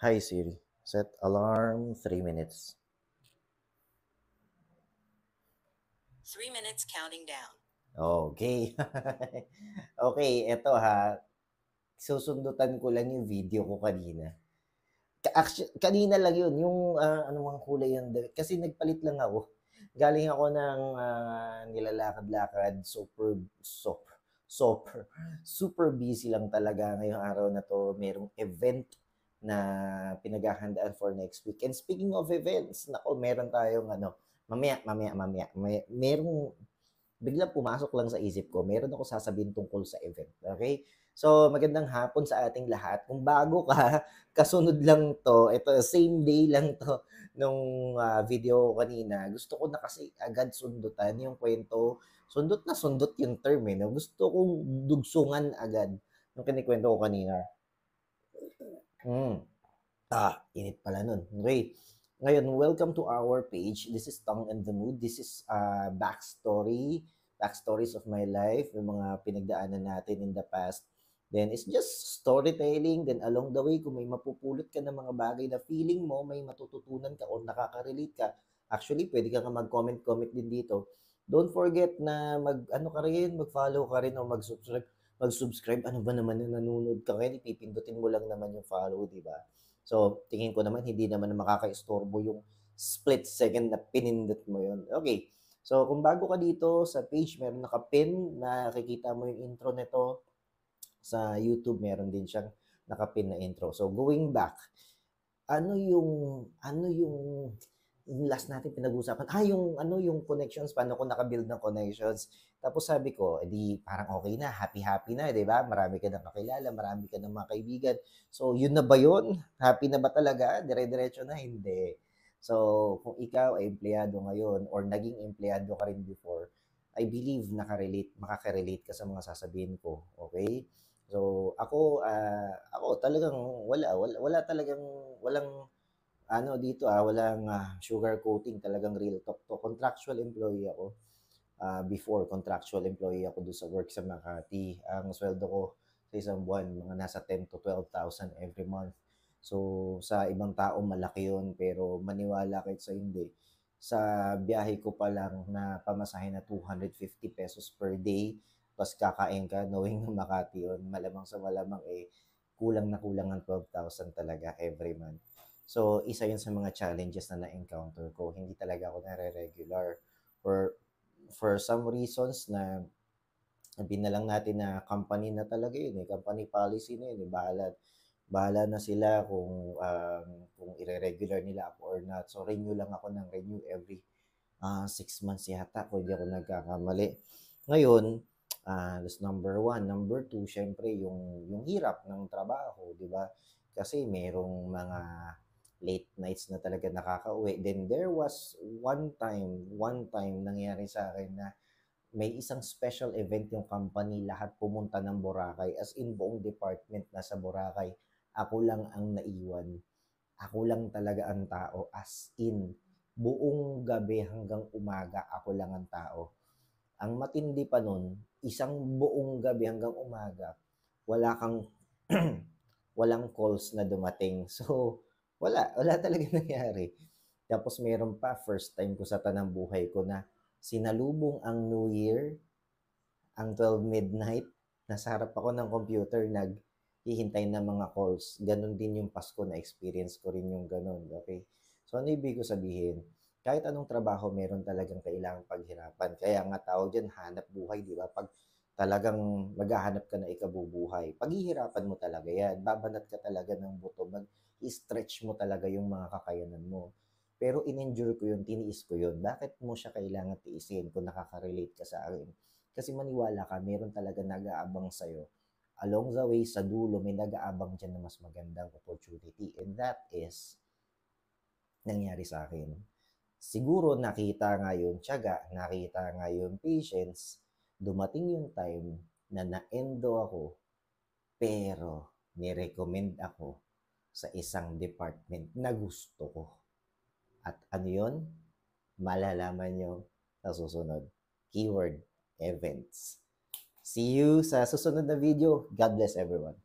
Hi Siri, set alarm 3 minutes. 3 minutes counting down. Okay. Okay, eto ha. Susundutan ko lang yung video ko kanina. Kanina lang yun, yung ano mang kulay yun. Kasi nagpalit lang ako. Galing ako ng nilalakad-lakad, super, super busy lang talaga ngayong araw na to. Merong event na pinaghahandaan for next week. And speaking of events, nako, meron tayong merong biglang pumasok lang sa isip ko, meron ako sasabihin tungkol sa event. Okay? So, magandang hapon sa ating lahat. Kung bago ka, kasunod lang to. Ito, same day lang to nung video ko kanina. Gusto ko na kasi agad sundutan yung kwento. Sundot na sundot yung term eh. No? Gusto kong dugsungan agad yung kinikwento ko kanina. Mm. Init pala nun. Okay. Ngayon, welcome to our page. This is Tong and the Mood. This is backstories of my life, yung mga pinagdaanan natin in the past. Then, it's just storytelling. Then, along the way, kung may mapupulot ka ng mga bagay na feeling mo, may matututunan ka o nakaka-relate ka, actually, pwede ka nga mag-comment din dito. Don't forget na ano ka rin, mag-follow ka rin o mag-subscribe. Ano ba naman yung nanonood ka ngayon? Ipipindutin mo lang naman yung follow, di ba? So, tingin ko naman hindi naman makakaistorbo yung split second na pinindot mo yun. Okay. So, kung bago ka dito sa page, meron nakapin, nakikita mo yung intro nito. Sa YouTube, meron din siyang nakapin na intro. So, going back, yung last natin pinag-usapan, yung connections, paano ko nakabuild ng connections. Tapos sabi ko, edi parang okay na, happy-happy na, di ba? Marami ka na kakilala, marami ka na mga kaibigan. So, yun na ba yun? Happy na ba talaga? Dire-diretso na? Hindi. So, kung ikaw ay empleyado ngayon or naging empleyado ka rin before, I believe makaka-relate ka sa mga sasabihin ko. Okay? So, ako talagang wala talagang, walang sugar coating, talagang real talk to. Contractual employee ako. Before, contractual employee ako doon sa work sa Makati. Ang sweldo ko sa isang buwan, mga nasa 10 to 12,000 every month. So, sa ibang tao malaki yun, pero maniwala kahit sa hindi. Sa biyahe ko pa lang na pamasahe na 250 pesos per day, tapos kakain ka, knowing na Makati yun, malamang sa malamang kulang na kulang ang 12,000 talaga every month. So, isa yun sa mga challenges na na-encounter ko. Hindi talaga ako nare-regular. For some reasons na sabihin na lang natin na company na talaga yun eh. Company policy na yun eh. Bahala na sila kung ire-regular nila ako or not. So, renew lang ako ng renew every 6 months yata kung hindi ako nagkakamali. Ngayon, that's number one. Number two, syempre, yung hirap ng trabaho, di ba? Kasi merong mga late nights na talaga nakakauwi. Then there was one time nangyari sa akin na may isang special event yung company, lahat pumunta ng Boracay. As in, buong department nasa Boracay. Ako lang ang naiwan. Ako lang talaga ang tao. As in, buong gabi hanggang umaga, ako lang ang tao. Ang matindi pa nun, isang buong gabi hanggang umaga, wala kang walang calls na dumating. So, wala talaga nangyari. Tapos meron pa, first time ko sa tanang buhay ko na sinalubong ang New Year, ang 12 midnight, nasa harap ako ng computer, naghihintay ng mga calls. Ganon din yung Pasko na experience ko rin yung ganon, okay? So, ano ibig ko sabihin? Kahit anong trabaho, meron talagang kailangang paghirapan. Kaya nga tawag dyan, hanap buhay, di ba? Pag talagang maghahanap ka na ikabubuhay, paghihirapan mo talaga yan. Babanat ka talaga ng buto, mag-stretch mo talaga yung mga kakayanan mo. Pero in-endure ko yun, tiniis ko yun. Bakit mo siya kailangan tiisin kung nakaka-relate ka sa akin? Kasi maniwala ka, meron talaga nag-aabang sa'yo. Along the way, sa dulo, may nag-aabang dyan na mas magandang opportunity. And that is nangyari sa akin. Siguro nakita nga yung tiyaga, nakita nga yung patience, dumating yung time na na-endo ako, pero ni-recommend ako sa isang department na gusto ko. At ano yun? Malalaman nyo sa susunod. Keyword, events. See you sa susunod na video. God bless everyone.